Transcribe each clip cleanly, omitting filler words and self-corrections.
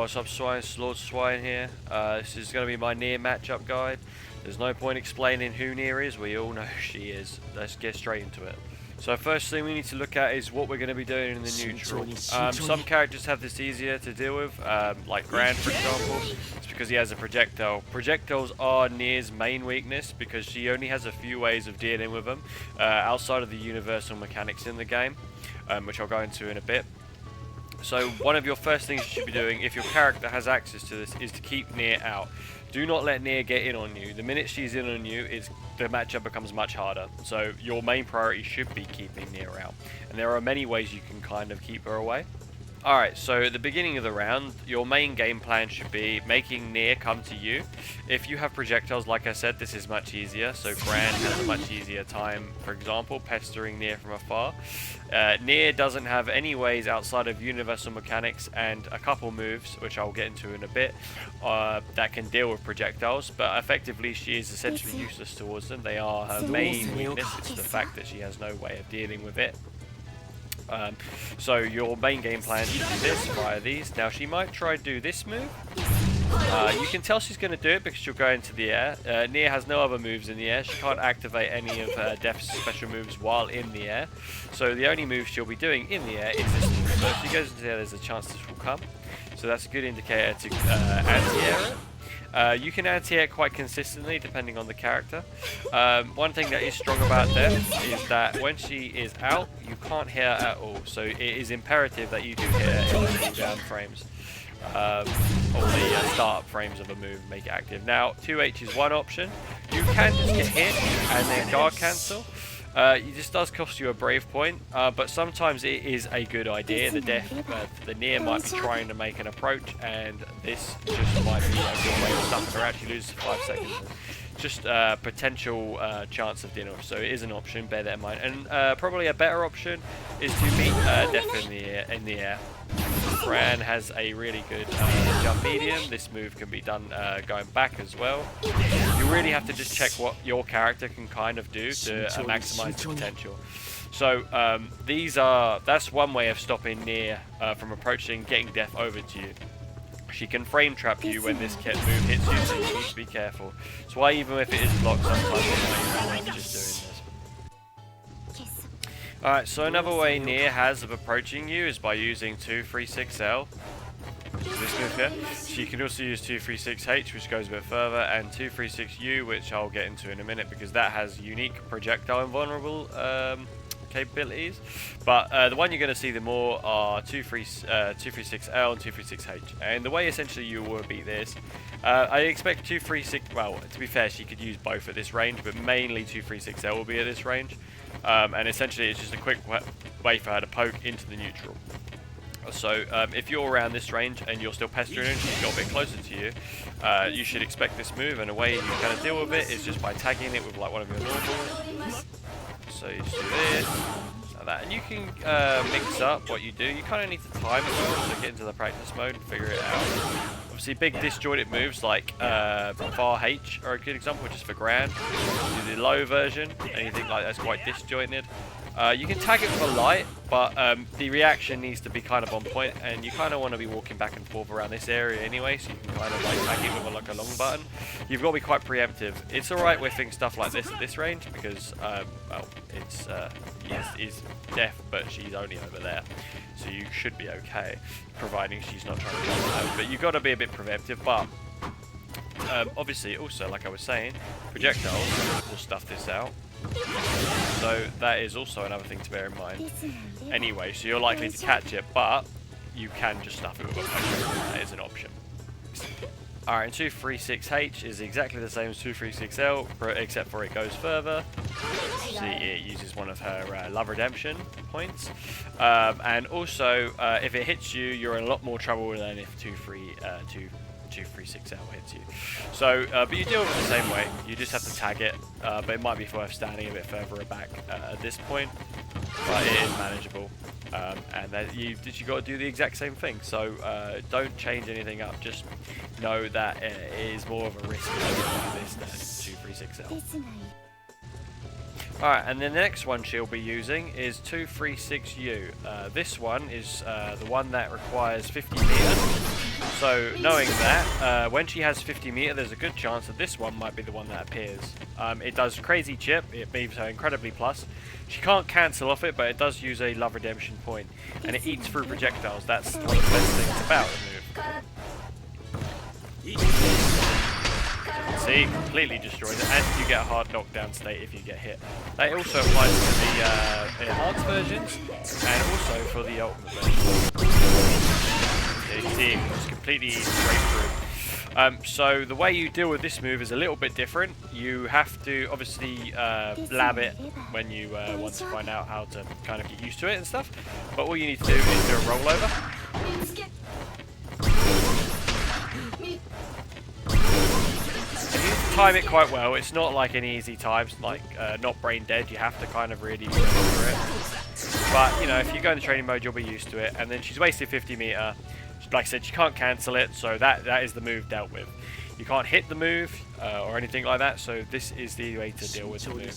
What's up, Swine? Lord Swine here. This is going to be my Nier matchup guide. There's no point explaining who Nier is, we all know who she is. Let's get straight into it. So first thing we need to look at is what we're going to be doing in the neutral. Some characters have this easier to deal with, like Gran for example. It's because he has a projectile. Projectiles are Nier's main weakness because she only has a few ways of dealing with them outside of the universal mechanics in the game, which I'll go into in a bit. So one of your first things you should be doing, if your character has access to this, is to keep Nier out. Do not let Nier get in on you. The minute she's in on you, the matchup becomes much harder. So your main priority should be keeping Nier out. And there are many ways you can kind of keep her away. Alright, so at the beginning of the round, your main game plan should be making Nier come to you. If you have projectiles, like I said, this is much easier. So Gran has a much easier time, for example, pestering Nier from afar. Nier doesn't have any ways outside of universal mechanics and a couple moves, which I'll get into in a bit, that can deal with projectiles. But effectively, she is essentially useless towards them. They are her main weakness. It's the fact that she has no way of dealing with it. So your main game plan should be this via these. Now she might try to do this move. You can tell she's going to do it because she'll go into the air. Nier has no other moves in the air. She can't activate any of her Death's special moves while in the air. So the only move she'll be doing in the air is this move. So if she goes into the air, there's a chance this will come. So that's a good indicator to anti-air it. You can anti-air quite consistently depending on the character. One thing that is strong about Death is that when she is out, you can't hit her at all. So it is imperative that you do hit her in the cooldown frames. Or the startup frames of a move, make it active. Now, 2H is one option. You can just get hit and then guard cancel. This does cost you a brave point, but sometimes it is a good idea. The Nier might be trying to make an approach, and this just might be a good way of stuffing her. Actually loses 5 seconds. Just potential chance of dinner. So it is an option. Bear that in mind. And probably a better option is to meet Death in the air. Gran has a really good jump medium. This move can be done going back as well. You really have to just check what your character can kind of do to maximize the potential. So that's one way of stopping Nier from approaching, getting Death over to you. She can frame trap you when this move hits you, so you need to be careful. That's why even if it is blocked, sometimes it might be just doing this. Alright, so another way Nier has of approaching you is by using 236L. This move here. She can also use 236H, which goes a bit further, and 236U, which I'll get into in a minute because that has unique projectile invulnerable capabilities. But the one you're going to see the more are 236L and 236H. And the way essentially you will beat this, I expect 236, well, to be fair, she could use both at this range, but mainly 236L will be at this range. And essentially it's just a quick way for her to poke into the neutral. So if you're around this range and you're still pestering her and she's got a bit closer to you, you should expect this move, and a way you kind of deal with it is just by tagging it with like one of your normals. So you just do this, like that, and you can mix up what you do. You kind of need to time it well, so get into the practice mode and figure it out. Obviously big disjointed moves like far H are a good example, just for Gran. Do the low version, anything like that's quite disjointed. You can tag it with a light, but the reaction needs to be kind of on point, and you kind of want to be walking back and forth around this area anyway, so you can kind of like tag it with like a long button. You've got to be quite preemptive. It's alright whiffing stuff like this at this range because, well, it's is Death, but she's only over there, so you should be okay, providing she's not trying to jump out. But you've got to be a bit preemptive. But obviously, also like I was saying, projectiles will stuff this out. So that is also another thing to bear in mind. Anyway, so you're likely to catch it, but you can just stuff it with a poke. That is an option. Alright, and 236H is exactly the same as 236L, except for it goes further. See, it uses one of her love redemption points. And also, if it hits you, you're in a lot more trouble than if 236L hits you. So, but you deal with it the same way. You just have to tag it, but it might be worth standing a bit further back at this point. But it is manageable, and that you got to do the exact same thing. So don't change anything up. Just know that it is more of a risk to this than 236L. Alright, and the next one she'll be using is 236U. This one is the one that requires 50 meters. So knowing that, when she has 50 meter, there's a good chance that this one might be the one that appears. It does crazy chip, it moves her incredibly plus. She can't cancel off it, but it does use a love redemption point, and it eats through projectiles. That's one of the best things about the move. See, completely destroys it, and you get a hard knockdown state if you get hit. That also applies to the enhanced versions, and also for the ultimate version. You see, it just completely straight through. So the way you deal with this move is a little bit different. You have to obviously lab it when you want to find out how to kind of get used to it and stuff. But all you need to do is do a rollover. And you time it quite well. It's not like any easy times, like not brain dead. You have to kind of really remember it. But you know, if you go into training mode, you'll be used to it. And then she's wasted 50 meter. Like I said, she can't cancel it, so that is the move dealt with. You can't hit the move or anything like that, so this is the way to deal with the move.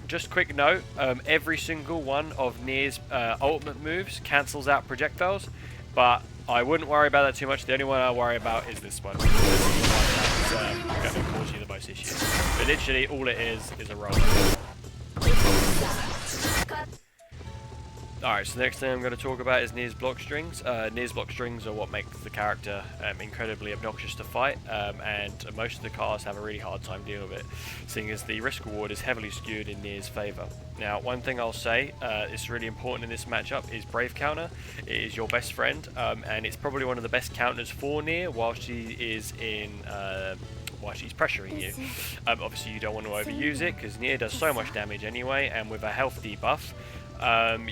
Just quick note, every single one of Nier's ultimate moves cancels out projectiles, but I wouldn't worry about that too much. The only one I worry about is this one. This is the one that's going to cause you the most issues. But literally, all it is a roll. Alright, so the next thing I'm going to talk about is Nier's block strings. Nier's block strings are what make the character incredibly obnoxious to fight, and most of the cars have a really hard time dealing with it, seeing as the risk reward is heavily skewed in Nier's favour. Now, one thing I'll say is really important in this matchup is Brave Counter. It is your best friend, and it's probably one of the best counters for Nier while she is in... while she's pressuring you. Obviously you don't want to overuse it because Nier does so much damage anyway, and with a health debuff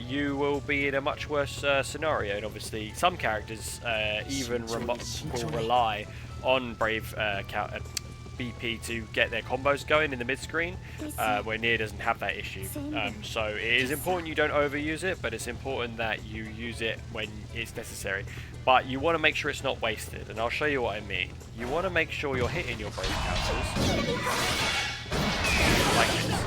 you will be in a much worse scenario. And obviously some characters even will rely on Brave BP to get their combos going in the mid-screen, where Nier doesn't have that issue. So it is important you don't overuse it, but it's important that you use it when it's necessary. But you want to make sure it's not wasted, and I'll show you what I mean. You want to make sure you're hitting your Brave counters like this.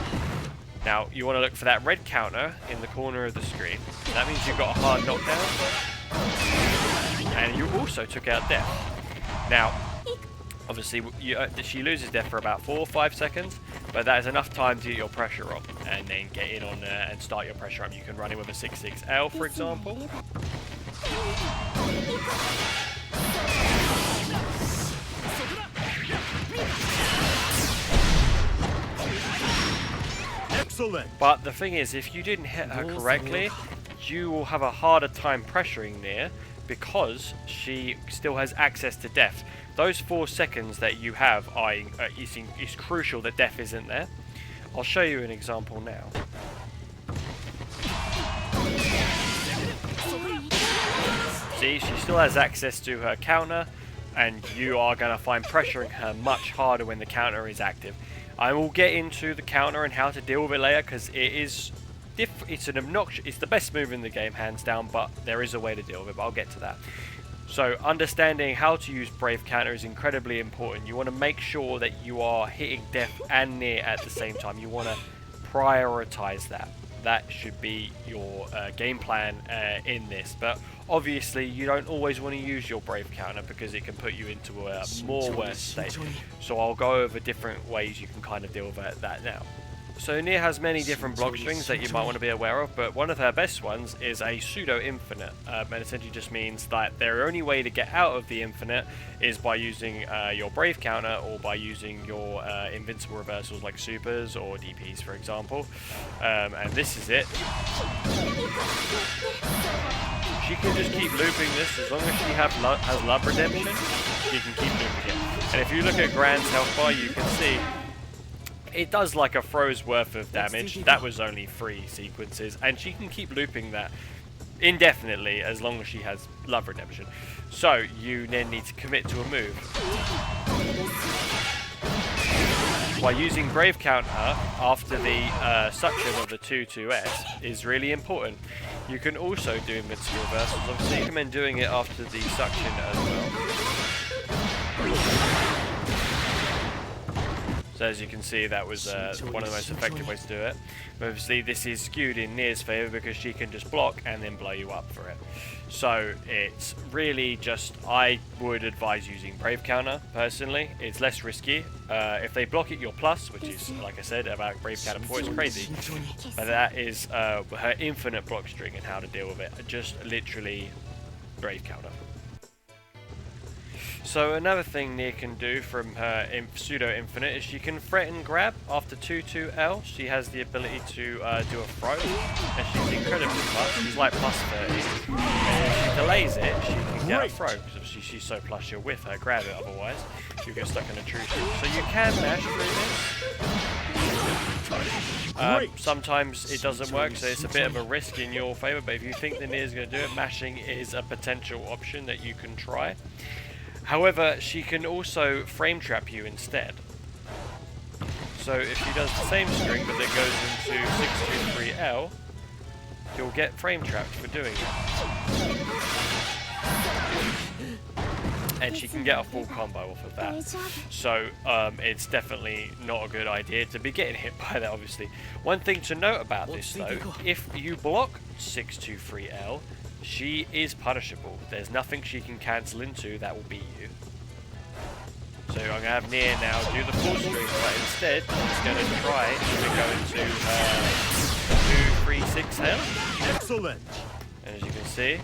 Now, you want to look for that red counter in the corner of the screen. That means you've got a hard knockdown, and you also took out death. Now, obviously, she loses death for about 4 or 5 seconds, but that is enough time to get your pressure up, and then get in on there and start your pressure up. You can run in with a 6-6L, for example. Excellent. But the thing is, if you didn't hit her correctly, you will have a harder time pressuring Nier because she still has access to death. Those 4 seconds that you have it's crucial that death isn't there. I'll show you an example now. See, she still has access to her counter, and you are going to find pressuring her much harder when the counter is active. I will get into the counter and how to deal with it later, because it's the best move in the game, hands down, but there is a way to deal with it, but I'll get to that. So understanding how to use Brave Counter is incredibly important. You want to make sure that you are hitting death and Nier at the same time. You want to prioritize that. That should be your game plan in this. But obviously you don't always want to use your Brave Counter because it can put you into a more worse state. So I'll go over different ways you can kind of deal with that now. So Nier has many different block strings that you might want to be aware of, but one of her best ones is a pseudo-infinite, and essentially just means that their only way to get out of the infinite is by using your Brave Counter or by using your invincible reversals like supers or DPs, for example. And this is it. She can just keep looping this as long as she has love redemption. She can keep looping it. And if you look at Gran's health bar, you can see it does like a throw's worth of damage. That was only 3 sequences, and she can keep looping that indefinitely as long as she has love redemption. So you then need to commit to a move. By using Brave Counter after the suction of the 2-2S is really important. You can also do invincible reversals. Obviously, I recommend doing it after the suction as well. So So as you can see, that was one of the most effective ways to do it. But obviously this is skewed in Nier's favour because she can just block and then blow you up for it. So it's really just, I would advise using Brave Counter personally. It's less risky. If they block it, you're plus, which is, like I said about Brave Counter before, it's crazy. But that is her infinite block string and how to deal with it. Just literally Brave Counter. So another thing Nier can do from her pseudo-infinite is she can threaten grab after 2-2-L. She has the ability to do a throw, and she's incredibly plus. She's like plus 30. And if she delays it, she can get a throw, because obviously she's so plus you'll whiff her, grab it, otherwise you'll get stuck in a true shoot. So you can mash through this. Sometimes it doesn't work, so it's a bit of a risk in your favour, but if you think the Nier is going to do it, mashing is a potential option that you can try. However, she can also frame trap you instead. So if she does the same string but then goes into 6-2-3-L, you'll get frame trapped for doing it. And she can get a full combo off of that. So it's definitely not a good idea to be getting hit by that, obviously. One thing to note about this though, if you block 6-2-3-L, she is punishable. There's nothing she can cancel into that will beat you. So I'm going to have Nier now do the full string, but instead she's going to try to go into 2-3-6-L. Excellent. And as you can see,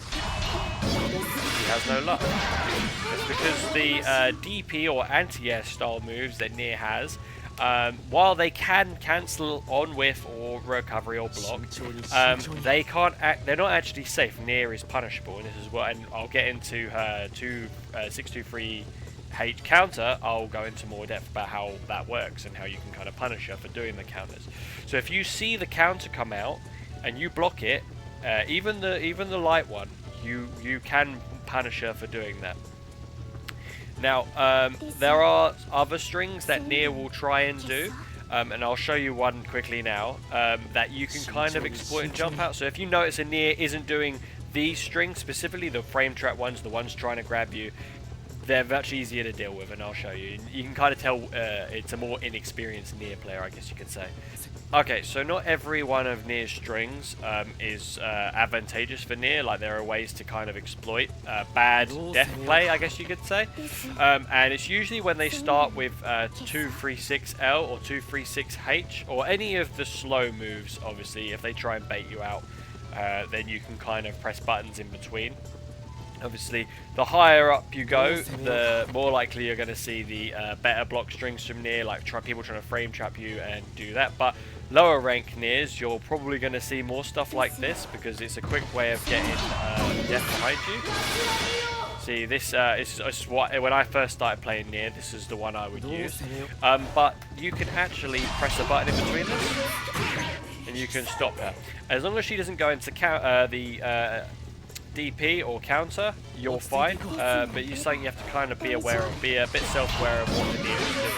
she has no luck. It's because the DP or anti-air style moves that Nier has, while they can cancel on whiff or recovery or block, they can't they're not actually safe. Nier is punishable, and this is what, and I'll get into her 6-2-3 H counter. I'll go into more depth about how that works and how you can kind of punish her for doing the counters. So if you see the counter come out and you block it, even the light one, you can punish her for doing that. Now, there are other strings that Nier will try and do, and I'll show you one quickly now, that you can kind of exploit and jump out. So if you notice a Nier isn't doing these strings, specifically the frame trap ones, the ones trying to grab you, they're much easier to deal with, and I'll show you. You can kind of tell it's a more inexperienced Nier player, I guess you could say. Okay, so not every one of Nier's strings is advantageous for Nier. Like, there are ways to kind of exploit bad death play, I guess you could say. And it's usually when they start with 2-3-6-L or 2-3-6-H, or any of the slow moves, obviously. If they try and bait you out, then you can kind of press buttons in between. Obviously, the higher up you go, the more likely you're going to see the better block strings from Nier, like people trying to frame trap you and do that. But lower rank Niers, you're probably going to see more stuff like this, because it's a quick way of getting death behind you. See, this is what, when I first started playing Nier, this is the one I would use. But you can actually press a button in between this, and you can stop her. As long as she doesn't go into the DP or counter, you're fine, but it's something you have to kind of be aware of, be a bit self-aware of what the Nier is doing.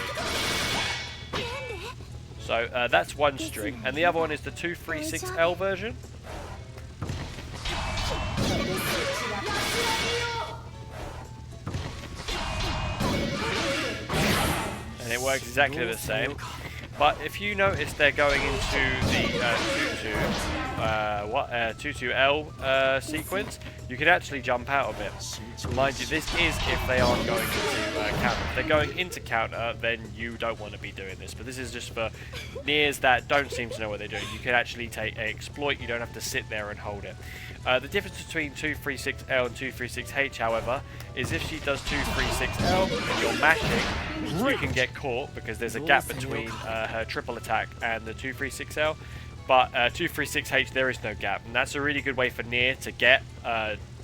So that's one string, and the other one is the 2-3-6-L version. And it works exactly the same. But if you notice they're going into the 2-2-L sequence, you can actually jump out of it. Mind you, this is if they aren't going into counter. If they're going into counter, then you don't want to be doing this. But this is just for Niers that don't seem to know what they're doing. You can actually take an exploit, you don't have to sit there and hold it. The difference between 2-3-6-L and 2-3-6-H, however, is if she does 2-3-6-L and you're mashing, you can get caught because there's a gap between her triple attack and the 2-3-6-L. But 2-3-6-H, there is no gap, and that's a really good way for Nier to get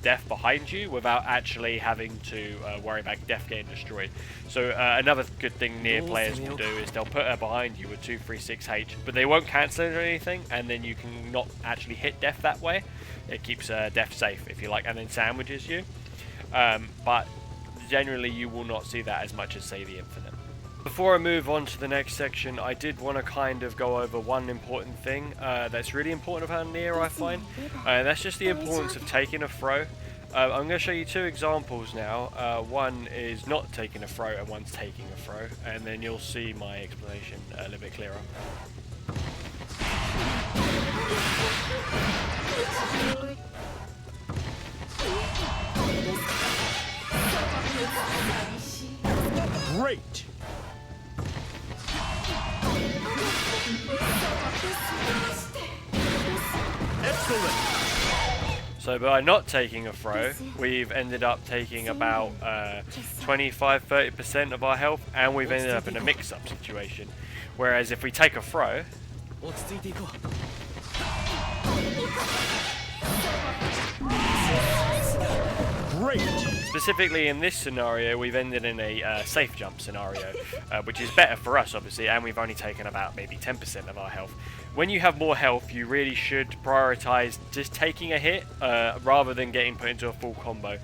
death behind you without actually having to worry about death getting destroyed. So another good thing Nier players will do is they'll put her behind you with 2-3-6-H, but they won't cancel it or anything, and then you can not actually hit death that way. It keeps death safe, if you like, and then sandwiches you. But generally you will not see that as much as, say, the Infinite. Before I move on to the next section, I did want to kind of go over one important thing that's really important about Nier, I find. That's just the importance of taking a throw. I'm going to show you two examples now. One is not taking a throw and one's taking a throw, and then you'll see my explanation a little bit clearer. Great! Excellent! So by not taking a throw, we've ended up taking about 25-30% of our health, and we've ended up in a mix-up situation. Whereas if we take a throw, Great! specifically in this scenario, we've ended in a safe jump scenario, which is better for us, obviously, and we've only taken about maybe 10% of our health. When you have more health, you really should prioritize just taking a hit rather than getting put into a full combo.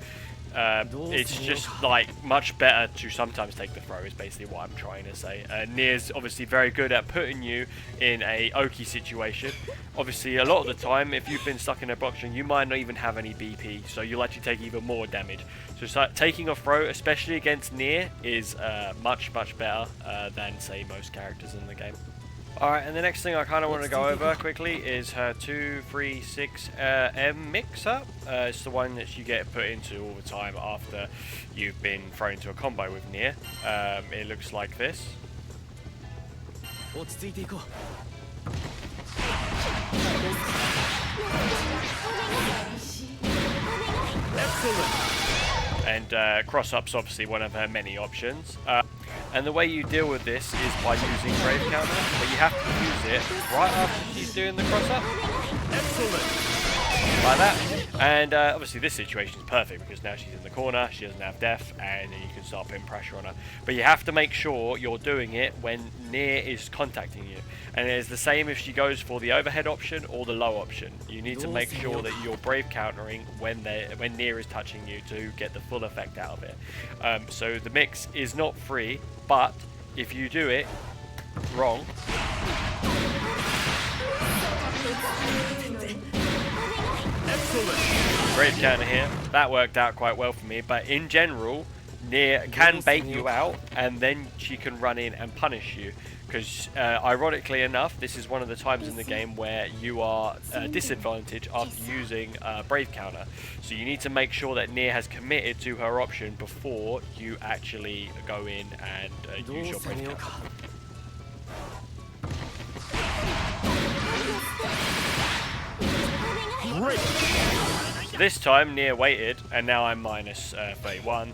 It's just like much better to sometimes take the throw is basically what I'm trying to say. Nier's obviously very good at putting you in a okie situation. Obviously a lot of the time if you've been stuck in a box ring, you might not even have any BP, so you'll actually take even more damage. So taking a throw, especially against Nier, is much better than say most characters in the game. Alright, and the next thing I kind of want to go over quickly is her 236M mix-up. It's the one that you get put into all the time after you've been thrown into a combo with Nier. It looks like this. Excellent! And cross-up's obviously one of her many options. And the way you deal with this is by using Brave Counter, but you have to use it right after she's doing the cross-up. Excellent! Like that. And obviously this situation is perfect because now she's in the corner, she doesn't have death, and you can start putting pressure on her. But you have to make sure you're doing it when Nier is contacting you. And it's the same if she goes for the overhead option or the low option. You need to make sure that you're brave countering when Nier is touching you to get the full effect out of it. So the mix is not free, but if you do it wrong, Excellent! brave counter here, that worked out quite well for me, but in general, Nier can bait you out and then she can run in and punish you. Because ironically enough, this is one of the times in the game where you are disadvantaged after using Brave Counter. So you need to make sure that Nier has committed to her option before you actually go in and use your Brave Counter. Great! So this time Nier waited, and now I'm minus 31.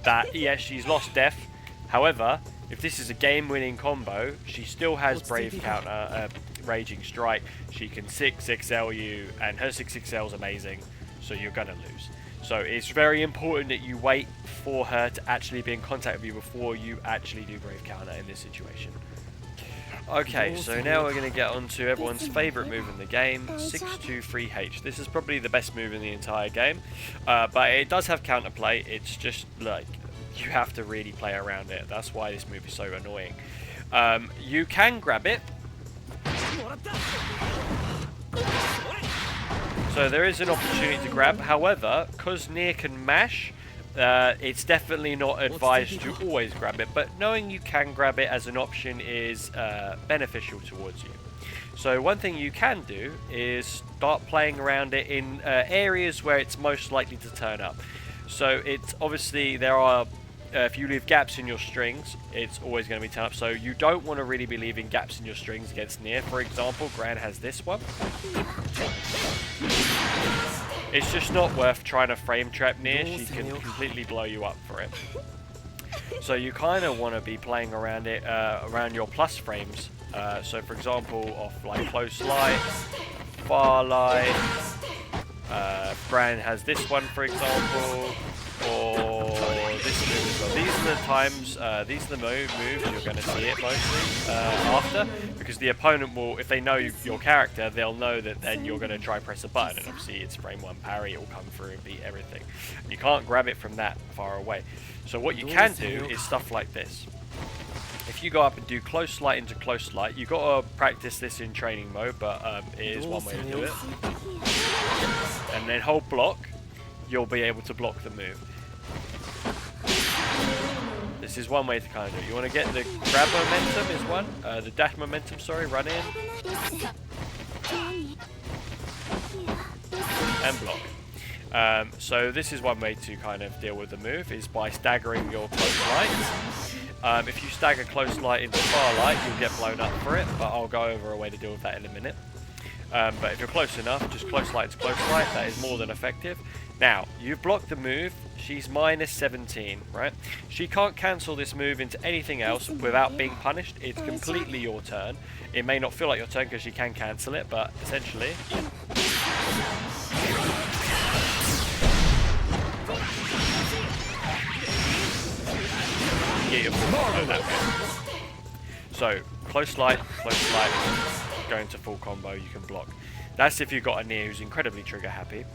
That, yes, she's lost death. However, if this is a game-winning combo, she still has Brave Counter, Raging Strike. She can 6XL you, and her 6XL is amazing, so you're gonna lose. So it's very important that you wait for her to actually be in contact with you before you actually do Brave Counter in this situation. Okay, so now we're going to get on to everyone's favourite move in the game, 623H. This is probably the best move in the entire game, but it does have counterplay. It's just like you have to really play around it. That's why this move is so annoying. You can grab it. So there is an opportunity to grab. However, because Nier can mash, it's definitely not advised to always grab it, but knowing you can grab it as an option is beneficial towards you. So one thing you can do is start playing around it in areas where it's most likely to turn up. So it's obviously there are if you leave gaps in your strings, it's always going to be turned up. So you don't want to really be leaving gaps in your strings against Nier. For example, Gran has this one. It's just not worth trying to frame trap Nier. She can completely blow you up for it. So you kind of want to be playing around it, around your plus frames. So for example, off like close light, far light. Gran has this one, for example, or this move as well. These are the times, these are the moves you're going to see it mostly after, because the opponent will, if they know your character, they'll know that then you're going to try press a button, and obviously it's frame 1 parry, it will come through and beat everything. You can't grab it from that far away. So what you can do is stuff like this. If you go up and do close light into close light, you've got to practice this in training mode, but it is one way to do it. And then hold block. you'll be able to block the move. This is one way to kind of do it. You want to get the grab momentum is one, the dash momentum, sorry, run in, and block. So this is one way to kind of deal with the move, is by staggering your close lights. If you stagger close light into far light, you'll get blown up for it, but I'll go over a way to deal with that in a minute. But if you're close enough, just close light to close light, that is more than effective. Now, you've blocked the move, she's minus 17, right? She can't cancel this move into anything else without being punished. It's completely your turn. It may not feel like your turn because she can cancel it, but essentially... get your full combo that way. So, close light, go into full combo, you can block. That's if you've got a Nier who's incredibly trigger happy.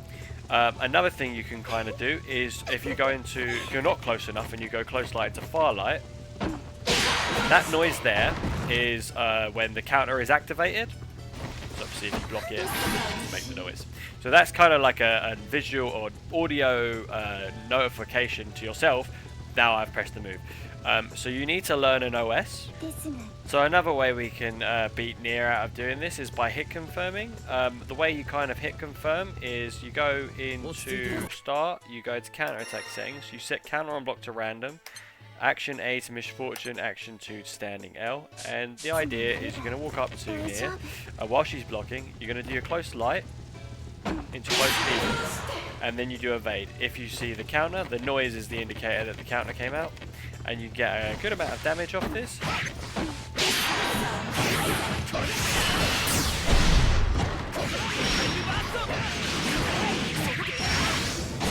Another thing you can kind of do is if you go into, if you're not close enough and you go close light to far light, that noise there is when the counter is activated. So obviously if you block it, you make the noise. So that's kind of like a visual or audio notification to yourself. Now I've pressed the move. So you need to learn an OS. So another way we can beat Nier out of doing this is by hit confirming. The way you kind of hit confirm is you go into start, you go to counter attack settings, you set counter on block to random, action A to misfortune, action 2 to standing L, and the idea is you're going to walk up to Nier while she's blocking, you're going to do your close light into close medium, and then you do evade. If you see the counter, the noise is the indicator that the counter came out, and you get a good amount of damage off this.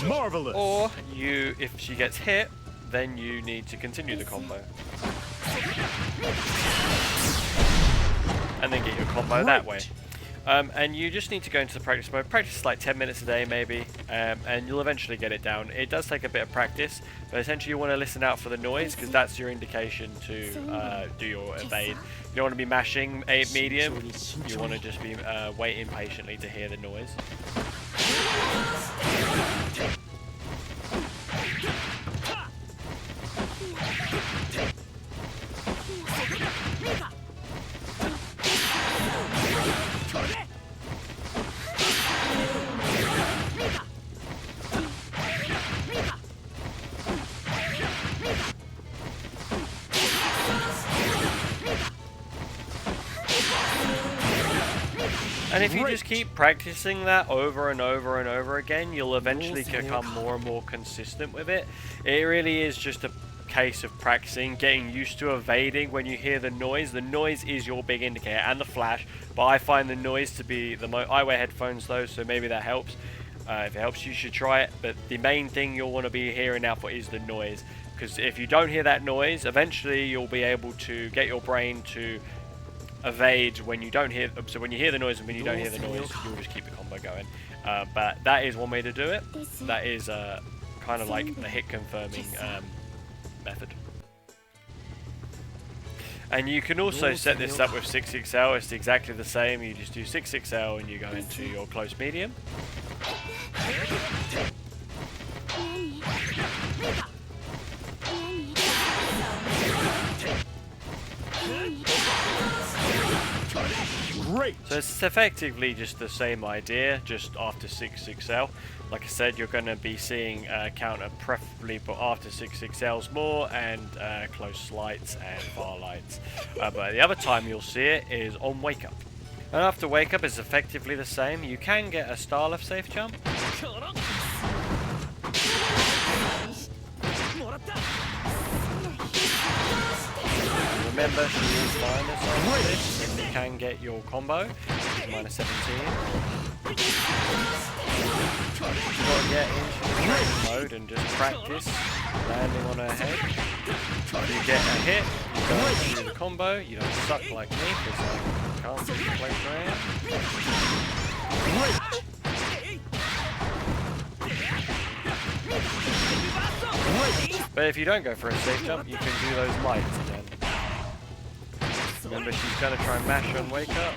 Marvelous. Or you, if she gets hit, then you need to continue the combo. And then get your combo that way. And you just need to go into the practice mode. Practice like 10 minutes a day maybe, and you'll eventually get it down. It does take a bit of practice, but essentially you want to listen out for the noise, because that's your indication to do your evade. You don't want to be mashing a medium, you want to just be waiting patiently to hear the noise. And if you just keep practicing that over and over and over again, you'll eventually become more and more consistent with it. It really is just a case of practicing, getting used to evading when you hear the noise. The noise is your big indicator, and the flash, but I find the noise to be the most... I wear headphones though, so maybe that helps. If it helps, you should try it, but the main thing you'll want to be hearing out for is the noise, because if you don't hear that noise, eventually you'll be able to get your brain to evade when you don't hear. So when you hear the noise and when you don't hear the noise, you'll just keep the combo going. But that is one way to do it. That is kind of like the hit confirming method. And you can also set this up with 6XL. It's exactly the same. You just do 6XL and you go into your close medium. Great. So it's effectively just the same idea, just after 6XL. Like I said, you're going to be seeing counter preferably, but after 6XLs more, and close lights and far lights. But the other time you'll see it is on wake up. And after wake up, it's effectively the same. You can get a style of safe jump. Remember, she is minus on this, and you can get your combo, minus 17. You've got to get into the training mode and just practice landing on her head. You get a hit, you go through the combo, you don't suck like me, because I can't play Gran. But if you don't go for a safe jump, you can do those lights again. Remember, she's going to try and mash on wake up.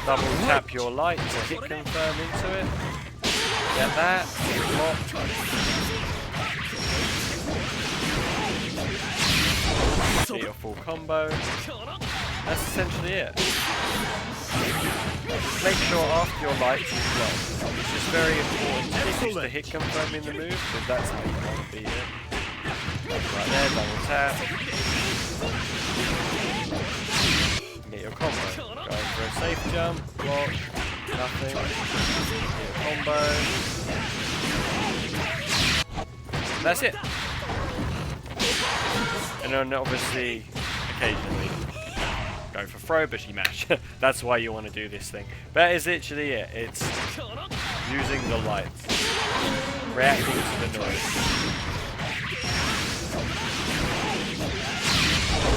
Double tap your light to hit confirm into it. Get that. Block. Get your full combo. That's essentially it. Just make sure after your lights you block. It's just very important to get used to hit confirming the move, because that's how you want to beat it. Right there, double tap. Get your combo. Going for a safe jump, block, nothing. Get your combo. That's it. And then obviously, occasionally, go for throw, but she mash. That's why you want to do this thing. That is literally it. It's using the lights, reacting to the noise.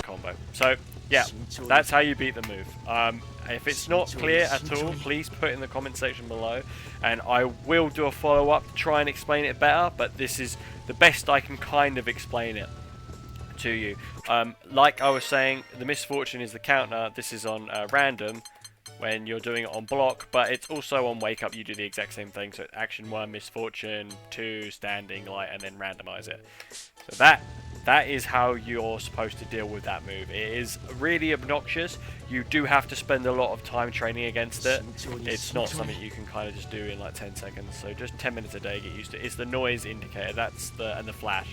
Combo. So yeah, that's how you beat the move. If it's not clear at all, please put it in the comment section below, and I will do a follow-up to try and explain it better. But this is the best I can kind of explain it to you. Like I was saying, the misfortune is the counter. This is on random when you're doing it on block, but it's also on wake up. You do the exact same thing. So action 1, misfortune 2, standing light, and then randomize it. So that is how you're supposed to deal with that move. It is really obnoxious. You do have to spend a lot of time training against it. It's not something you can kind of just do in like 10 seconds. So just 10 minutes a day, get used to it. It's the noise indicator. And the flash.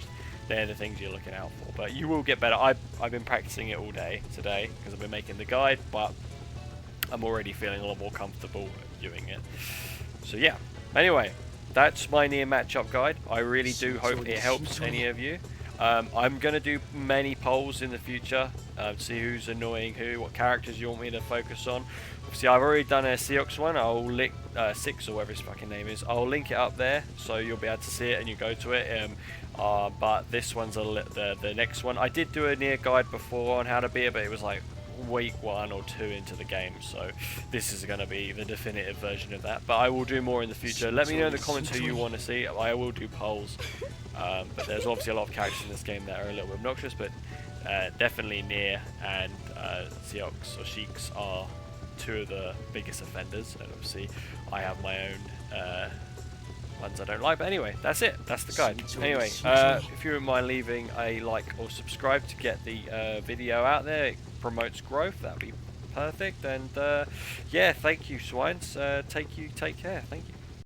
They're the things you're looking out for. But you will get better. I've been practicing it all day today because I've been making the guide, but I'm already feeling a lot more comfortable doing it. So yeah. Anyway, that's my Nier matchup guide. I really do hope it helps any of you. I'm going to do many polls in the future to see who's annoying who, what characters you want me to focus on. Obviously, I've already done a Seox one. I'll link Six or whatever his fucking name is. I'll link it up there so you'll be able to see it and you go to it. But this one's the next one. I did do a Nier guide before on how to beat it, but it was like week 1 or 2 into the game, so this is going to be the definitive version of that. But I will do more in the future. Let me know in the comments who you want to see. I will do polls, but there's obviously a lot of characters in this game that are a little bit obnoxious, but definitely Nier and Seox or Sheiks are 2 of the biggest offenders, and obviously I have my own ones I don't like. But anyway, that's it. That's the guide. Anyway, if you wouldn't mind leaving a like or subscribe to get the video out there, it promotes growth. That'd be perfect. And yeah, thank you, Swines. Take care. Thank you.